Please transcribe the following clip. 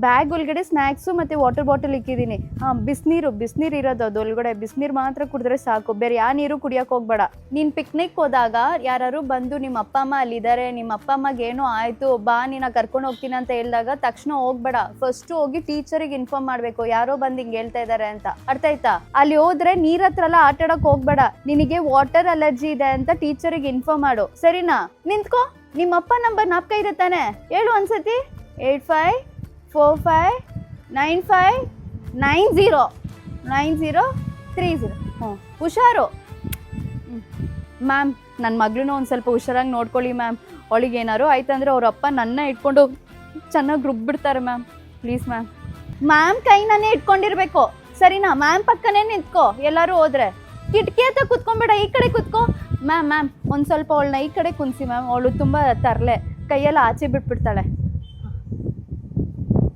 Bag ಒಳಗಡೆ snacks ಮತ್ತು water bottle ಇಕ್ಕಿದ್ದೀನಿ. ಹಾಂ, ಬಿಸಿನೀರು ಇರೋದು ಅದು ಒಳಗಡೆ. ಬಿಸಿನೀರು ಮಾತ್ರ ಕುಡಿದ್ರೆ ಸಾಕು, ಬೇರೆ ಯಾವ ನೀರು ಕುಡಿಯೋಕೆ ಹೋಗ್ಬೇಡ. ನೀನು ಪಿಕ್ನಿಕ್ ಹೋದಾಗ ಯಾರು ಬಂದು ನಿಮ್ಮ ಅಪ್ಪ ಅಮ್ಮ ಅಲ್ಲಿದ್ದಾರೆ, ನಿಮ್ಮ ಅಪ್ಪ ಅಮ್ಮಗೆ ಏನೋ ಆಯಿತು ಬಾ ನೀನು ಕರ್ಕೊಂಡು ಹೋಗ್ತೀನಿ ಅಂತ ಹೇಳಿದಾಗ ತಕ್ಷಣ ಹೋಗ್ಬೇಡ. ಫಸ್ಟು ಹೋಗಿ ಟೀಚರಿಗೆ ಇನ್ಫಾರ್ಮ್ ಮಾಡಬೇಕು, ಯಾರೋ ಬಂದು ಹಿಂಗೆ ಹೇಳ್ತಾ ಇದ್ದಾರೆ ಅಂತ. ಅರ್ಥ ಆಯ್ತಾ? ಅಲ್ಲಿ ಹೋದ್ರೆ ನೀರ್ ಹತ್ರ ಎಲ್ಲ ಆಟ ಆಡೋಕೆ ಹೋಗ್ಬೇಡ. ನಿನಗೆ ವಾಟರ್ ಅಲರ್ಜಿ ಇದೆ ಅಂತ ಟೀಚರಿಗೆ ಇನ್ಫಾರ್ಮ್ ಮಾಡು, ಸರಿನಾ? ನಿಂತ್ಕೋ. ನಿಮ್ಮ ಅಪ್ಪ ನಂಬರ್ ನಾಪ್ಕ ಇದೆ ತಾನೆ? ಹೇಳು ಒಂದ್ಸತಿ. 8545959030. ಹ್ಞೂ, ಹುಷಾರು. ಮ್ಯಾಮ್, ನನ್ನ ಮಗಳನ್ನ ಒಂದು ಸ್ವಲ್ಪ ಹುಷಾರಾಗಿ ನೋಡ್ಕೊಳ್ಳಿ ಮ್ಯಾಮ್. ಅವಳಿಗೆ ಏನಾರು ಆಯ್ತಂದ್ರೆ ಅವ್ರ ಅಪ್ಪ ನನ್ನ ಇಟ್ಕೊಂಡು ಚೆನ್ನಾಗಿ ರುಬ್ಬಿಡ್ತಾರೆ ಮ್ಯಾಮ್. Please ma'am. ಮ್ಯಾಮ್ ಕೈನೇ ಇಟ್ಕೊಂಡಿರ್ಬೇಕು, ಸರಿನಾ? ಮ್ಯಾಮ್ ಪಕ್ಕನೇ ನಿಂತ್ಕೋ. ಎಲ್ಲರೂ ಹೋದ್ರೆ ಕಿಟಕಿ ಹತ್ರ ಕುತ್ಕೊಂಬೇಡ, ಈ ಕಡೆ ಕುತ್ಕೋ. ಮ್ಯಾಮ್ ಒಂದು ಸ್ವಲ್ಪ ಅವಳನ್ನ ಈ ಕಡೆ ಕುಂಸಿ ಮ್ಯಾಮ್. ಅವಳು ತುಂಬ ತರಲೆ, ಕೈಯೆಲ್ಲ ಆಚೆ ಬಿಟ್ಬಿಡ್ತಾಳೆ.